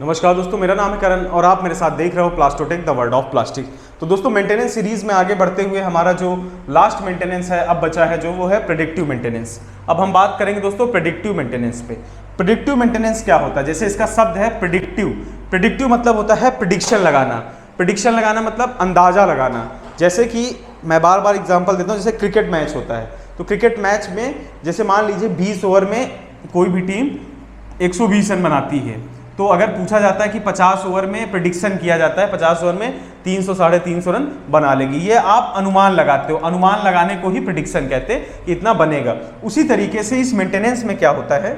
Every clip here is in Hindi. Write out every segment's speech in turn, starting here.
नमस्कार दोस्तों, मेरा नाम है करण और आप मेरे साथ देख रहे हो प्लास्टोटेक द वर्ल्ड ऑफ प्लास्टिक। तो दोस्तों, मेंटेनेंस सीरीज में आगे बढ़ते हुए हमारा जो लास्ट मेंटेनेंस है अब बचा है, जो वो है प्रेडिक्टिव मेंटेनेंस। अब हम बात करेंगे दोस्तों प्रेडिक्टिव मेंटेनेंस पे। प्रेडिक्टिव मेंटेनेंस क्या होता है? जैसे इसका शब्द है प्रेडिक्टिव। प्रेडिक्टिव मतलब होता है प्रेडिक्शन लगाना। प्रेडिक्शन लगाना मतलब अंदाजा लगाना। जैसे कि मैं बार बार एग्जांपल देता हूँ, जैसे क्रिकेट मैच होता है तो क्रिकेट मैच में जैसे मान लीजिए 20 ओवर में कोई भी टीम 120 रन बनाती है, तो अगर पूछा जाता है कि 50 ओवर में प्रेडिक्शन किया जाता है 50 ओवर में 300 साढ़े 300 रन बना लेगी, ये आप अनुमान लगाते हो। अनुमान लगाने को ही प्रेडिक्शन कहते हैं कि इतना बनेगा। उसी तरीके से इस मेंटेनेंस में क्या होता है,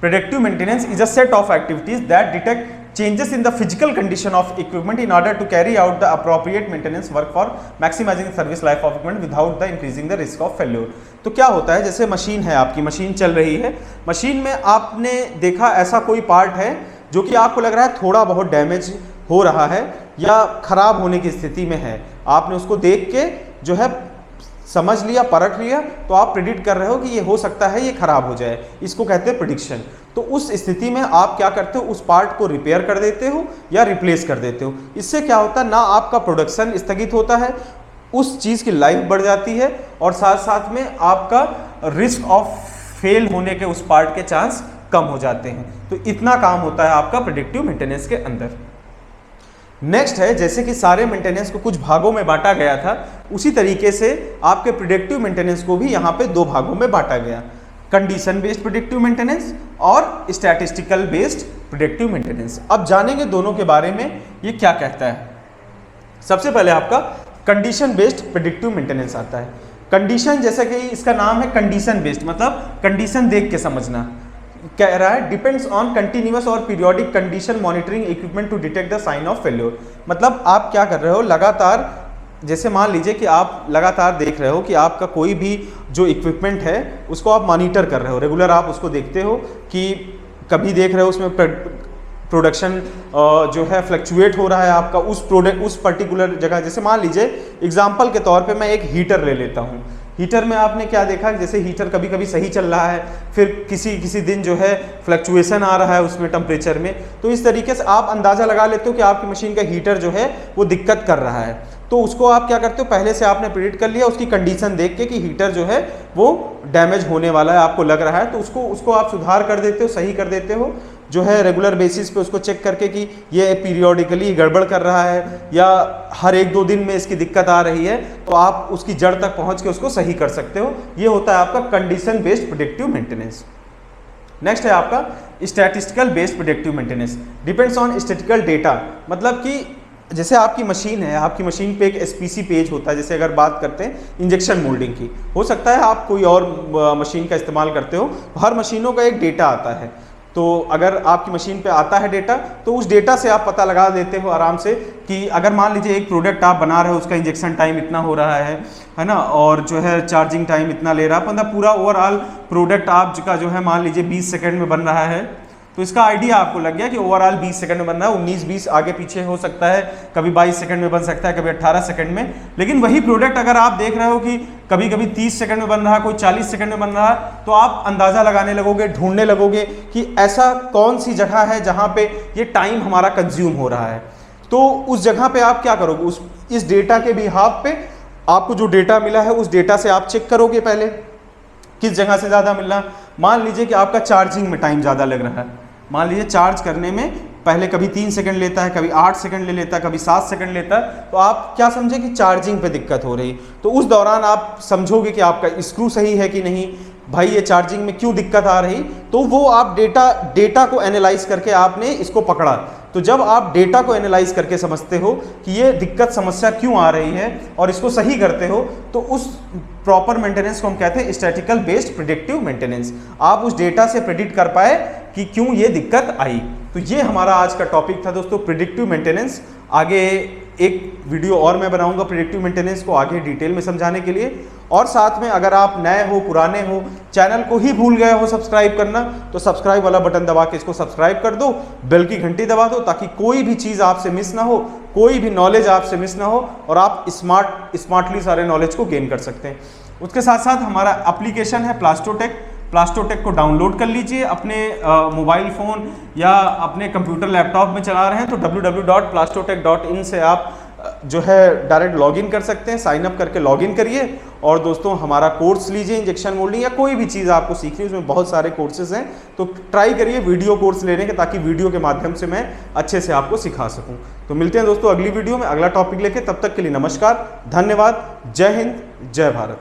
predictive maintenance is a set of activities that detect changes in the physical condition of equipment in order to carry out the appropriate maintenance work for maximizing the service life of equipment without the increasing the risk of failure। तो क्या होता है, जैसे मशीन है, आपकी मशीन चल रही है, मशीन में आपने देखा ऐसा कोई पार्ट है जो कि आपको लग रहा है थोड़ा बहुत डैमेज हो रहा है या खराब होने की स्थिति में है। आपने उसको देख के जो है समझ लिया, परख लिया, तो आप प्रेडिक्ट कर रहे हो कि ये हो सकता है ये खराब हो जाए। इसको कहते हैं प्रेडिक्शन। तो उस स्थिति में आप क्या करते हो, उस पार्ट को रिपेयर कर देते हो या रिप्लेस कर देते हो। इससे क्या होता है, ना आपका प्रोडक्शन स्थगित होता है, उस चीज़ की लाइफ बढ़ जाती है और साथ साथ में आपका रिस्क ऑफ फेल होने के उस पार्ट के चांस कम हो जाते हैं। तो इतना काम होता है आपका प्रेडिक्टिव मेंटेनेंस के अंदर। नेक्स्ट है, जैसे कि सारे मेंटेनेंस को कुछ भागों में बांटा गया था, उसी तरीके से आपके प्रेडिक्टिव मेंटेनेंस को भी यहाँ पे दो भागों में बांटा गया, कंडीशन बेस्ड प्रेडिक्टिव मेंटेनेंस और स्टैटिस्टिकल बेस्ड प्रेडिक्टिव मेंटेनेंस। अब जानेंगे दोनों के बारे में, ये क्या कहता है। सबसे पहले आपका कंडीशन बेस्ड प्रेडिक्टिव मेंटेनेंस आता है। कंडीशन, जैसा कि इसका नाम है कंडीशन बेस्ड, मतलब कंडीशन देख के समझना। कह रहा है डिपेंड्स ऑन कंटिन्यूअस और periodic condition monitoring equipment to detect the sign of failure. मतलब आप क्या कर रहे हो, लगातार, जैसे मान लीजिए कि आप लगातार देख रहे हो कि आपका कोई भी जो इक्विपमेंट है उसको आप मॉनिटर कर रहे हो, रेगुलर आप उसको देखते हो कि कभी देख रहे हो उसमें प्रोडक्शन जो है फ्लक्चुएट हो रहा है आपका उस पर्टिकुलर जगह। जैसे मान लीजिए एग्जांपल के तौर पे मैं एक हीटर ले लेता हूँ। हीटर में आपने क्या देखा, जैसे हीटर कभी कभी सही चल रहा है, फिर किसी दिन जो है फ्लक्चुएशन आ रहा है उसमें टेम्परेचर में, तो इस तरीके से आप अंदाज़ा लगा लेते हो कि आपकी मशीन का हीटर जो है वो दिक्कत कर रहा है। तो उसको आप क्या करते हो, पहले से आपने प्रेडिक्ट कर लिया उसकी कंडीशन देख के कि हीटर जो है वो डैमेज होने वाला है, आपको लग रहा है, तो उसको आप सुधार कर देते हो, सही कर देते हो, जो है रेगुलर बेसिस पे उसको चेक करके कि ये पीरियोडिकली गड़बड़ कर रहा है या हर 1-2 दिन में इसकी दिक्कत आ रही है, तो आप उसकी जड़ तक पहुंच के उसको सही कर सकते हो। ये होता है आपका condition based predictive maintenance. Next है आपका statistical based predictive maintenance. Depends on statistical data, मतलब कि जैसे आपकी मशीन है, आपकी मशीन पे एक एसपीसी पेज होता है। जैसे अगर बात करते हैं इंजेक्शन मोल्डिंग की, हो सकता है आप कोई और मशीन का इस्तेमाल करते हो, हर मशीनों का एक डेटा आता है। तो अगर आपकी मशीन पे आता है डेटा, तो उस डेटा से आप पता लगा देते हो आराम से कि अगर मान लीजिए एक प्रोडक्ट आप बना रहे हो, उसका इंजेक्शन टाइम इतना हो रहा है ना, और जो है चार्जिंग टाइम इतना ले रहा है, मतलब पूरा ओवरऑल प्रोडक्ट आपका जो है मान लीजिए 20 सेकंड में बन रहा है, तो इसका आइडिया आपको लग गया कि ओवरऑल 20 सेकंड में बन रहा है। 19-20 आगे पीछे हो सकता है, कभी 22 सेकंड में बन सकता है, कभी 18 सेकंड में। लेकिन वही प्रोडक्ट अगर आप देख रहे हो कि कभी कभी 30 सेकंड में बन रहा है, कोई 40 सेकंड में बन रहा है, तो आप अंदाजा लगाने लगोगे, ढूंढने लगोगे कि ऐसा कौन सी जगह है जहां पे ये टाइम हमारा कंज्यूम हो रहा है। तो उस जगह पे आप क्या करोगे, इस डेटा के बिहाफ पे आपको जो डेटा मिला है उस डेटा से आप चेक करोगे पहले किस जगह से ज़्यादा मिल रहा है। मान लीजिए कि आपका चार्जिंग में टाइम ज़्यादा लग रहा है, मान लीजिए चार्ज करने में पहले कभी 3 सेकंड लेता है, कभी 8 सेकंड ले लेता है, कभी 7 सेकंड लेता है, तो आप क्या समझे कि चार्जिंग पे दिक्कत हो रही। तो उस दौरान आप समझोगे कि आपका स्क्रू सही है कि नहीं, भाई ये चार्जिंग में क्यों दिक्कत आ रही। तो वो आप डेटा को एनालाइज करके आपने इसको पकड़ा। तो जब आप डेटा को एनालाइज करके समझते हो कि ये दिक्कत समस्या क्यों आ रही है और इसको सही करते हो, तो उस प्रॉपर मेंटेनेंस को हम कहते हैं स्टैटिकल बेस्ड प्रेडिक्टिव मेंटेनेंस। आप उस डेटा से प्रेडिक्ट कर पाए कि क्यों ये दिक्कत आई। तो ये हमारा आज का टॉपिक था दोस्तों, प्रेडिक्टिव मेंटेनेंस। आगे एक वीडियो और मैं बनाऊंगा प्रेडिक्टिव मेंटेनेंस को आगे डिटेल में समझाने के लिए। और साथ में अगर आप नए हो, पुराने हो, चैनल को ही भूल गए हो सब्सक्राइब करना, तो सब्सक्राइब वाला बटन दबा के इसको सब्सक्राइब कर दो, बेल की घंटी दबा दो, ताकि कोई भी चीज़ आपसे मिस ना हो, कोई भी नॉलेज आपसे मिस ना हो और आप स्मार्टली सारे नॉलेज को गेन कर सकते हैं। उसके साथ साथ हमारा एप्लीकेशन है प्लास्टोटेक। प्लास्टोटेक को डाउनलोड कर लीजिए अपने मोबाइल फ़ोन या अपने कंप्यूटर लैपटॉप में चला रहे हैं तो www.plastotech.in से आप जो है डायरेक्ट लॉगिन कर सकते हैं, साइन अप करके लॉगिन करिए और दोस्तों हमारा कोर्स लीजिए इंजेक्शन मोल्डिंग या कोई भी चीज़ आपको सीखनी है, उसमें बहुत सारे कोर्सेज हैं तो ट्राई करिए वीडियो कोर्स लेने के, ताकि वीडियो के माध्यम से मैं अच्छे से आपको सिखा सकूं। तो मिलते हैं दोस्तों अगली वीडियो में अगला टॉपिक लेके, तब तक के लिए नमस्कार, धन्यवाद, जय हिंद, जय भारत।